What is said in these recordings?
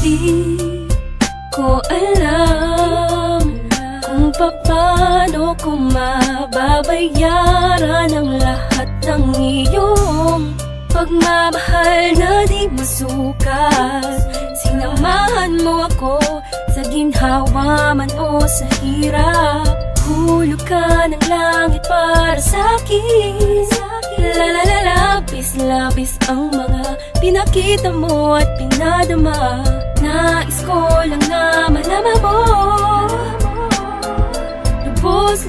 Di ko alam kung paano ko mababayaran ang lahat ng iyong pagmamahal na di masukat. Sinamahan mo ako sa ginhawa man o sa hirap. Hulog ka ng langit para sa'kin. Labis ang mga pinakita mo at pinadama. Nais ko lang na malaman mo.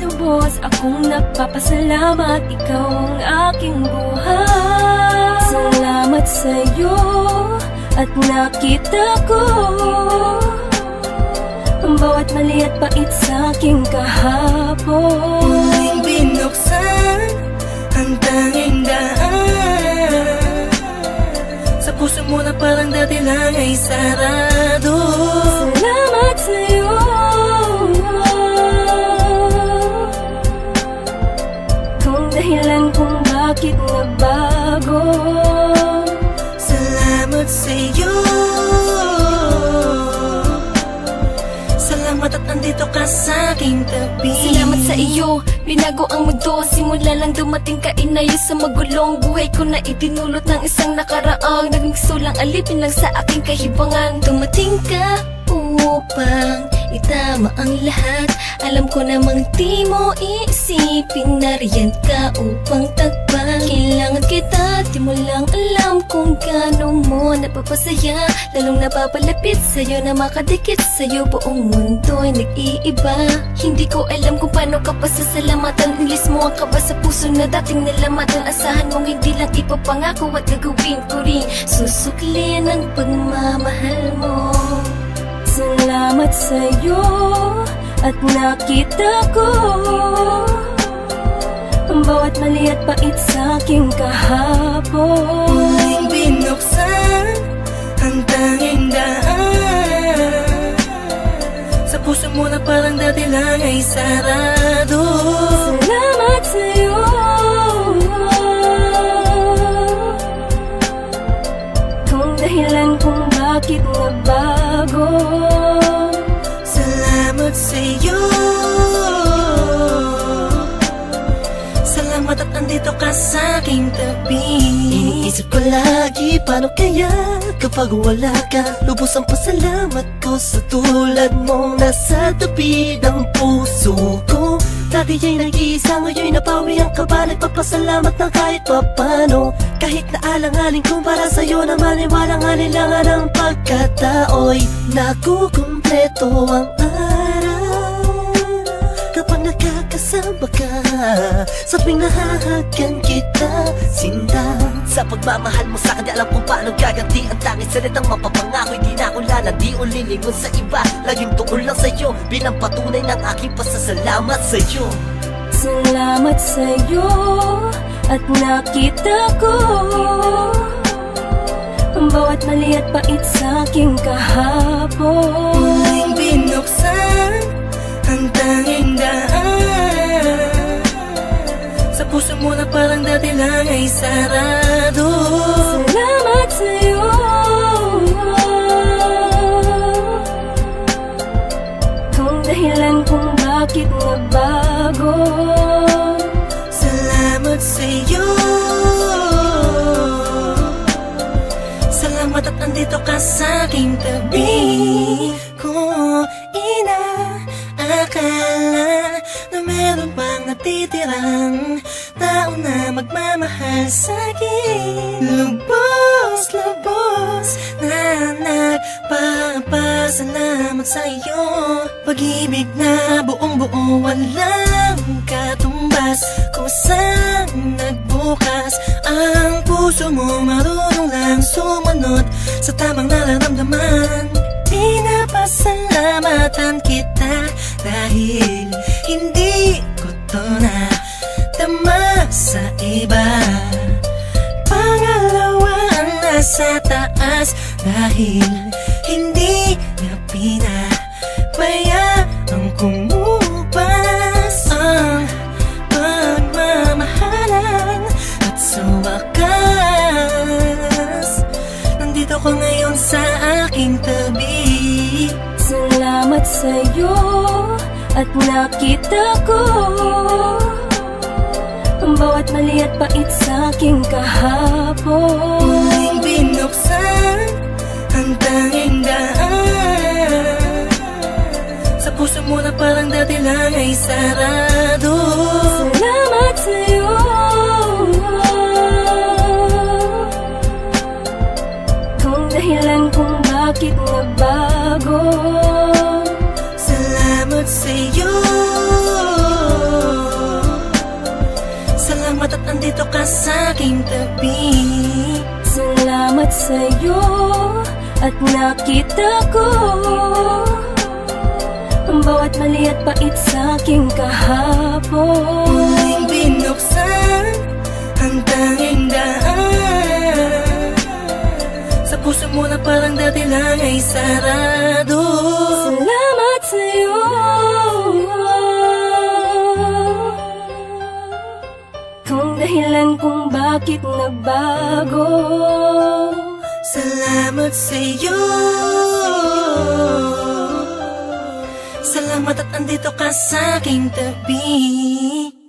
Lubos akong nagpapasalamat, ikaw ang aking buhay. Salamat sa'yo at nakita ko ang bawat mali at pait sa'king kahapon. Muling binuksan ang tanging daan. Sa puso mo na parang dati lang ay sarado. Salamat sa'yo. Kung dahilan kung bakit nabago. Salamat sa'yo. Salamat at andito ka sa aking tabi. Salamat sa iyo, binago ang mundo. Simula lang dumating ka, inayos sa magulong buhay ko na itinulot ng isang nakaraang nagmigsulang alipin lang sa aking kahibangan. Dumating ka upang itama ang lahat. Alam ko namang di mo iisipin, nariyan ka upang tagpan. Kailangan kita, di mo lang alam kung gaano mo napapasaya. Lalong napapalapit sa'yo na makadikit sa'yo, buong mundo'y nag-iiba. Hindi ko alam kung paano ka pasasalamatan. Ilis mo ang kaba sa puso na dating nalamatan. Asahan mong hindi lang ipapangako at gagawin ko rin. Susuklin ang pagmamahal mo. Salamat sa'yo at nakita ko ang bawat mali at pait sa'king kahapon. Muling binuksan ang tanging daan. Sa puso mo na parang dati lang ay sarado. Salamat sa'yo. Kung dahilan kung bakit nabago. Salamat sa'yo. Salamat at andito ka sa aking tabi. Iniisip ko lagi, paano kaya kapag wala ka? Lubos ang pasalamat ko sa tulad mong nasa tabi ng puso ko. Dati ay nag-iisa, ngayon napawi ang kaba. Nagpapasalamat na kahit papano. Kahit na alang-aling kung para sa'yo naman ay walang alinlangan ang pagkatao'y nakukumpleto ang araw kapag nakakasama ka. Sa tuwing nahahagan kita, sinta sa pagmamahal mo sa'kin, di alam kung paano gaganti ang tanging salitang mapapangako. Hindi na ako lalandi o lilingon sa iba. Laging tuon lang sa'yo bilang patunay ng aking pasasalamat sa'yo. Salamat sa'yo at nakita ko ang bawat mali at pait sa'king kahapon. Muling binuksan ang tanging daan. Sa puso mo na parang dati lang ay sarado. Salamat sa'yo. Kung dahilan kung bakit nabago. Salamat sa'yo. Salamat at andito ka sa aking tabi. Kung inaakala na meron pang natitirang tao na magmamahal sa'kin, lubos na nagpapasalamat sa'yo. Pag-ibig na buong-buo, walang katumbas. Kung saan nagbukas ang puso mo, marunong lang sumunod sa tamang nararamdaman. Pinapasalamatan kita dahil hindi ko to na tama sa iba. Pangalawa ang nasa taas dahil hindi na pinabayaan kumupas ang pagmamahalan. At sa wakas, nandito ko ngayon sa aking tabi. sa'yo at nakita ko ang bawat mali at pait sa'king kahapon. Muling binuksan ang tanging daan sa puso mo na parang dati lang ay sarado. Salamat sa'yo, kung dahilan kung bakit nagbago. Salamat sa'yo, salamat at andito ka sa aking tabi. Salamat sa'yo at nakita ko ang bawat mali at pait sa'king kahapon. Muling binuksan ang tanging daan sa puso mo na parang dati lang ay sarado. Salamat sa'yo, kung dahilan kung bakit nagbago. Salamat sa'yo, salamat at andito ka sa aking tabi.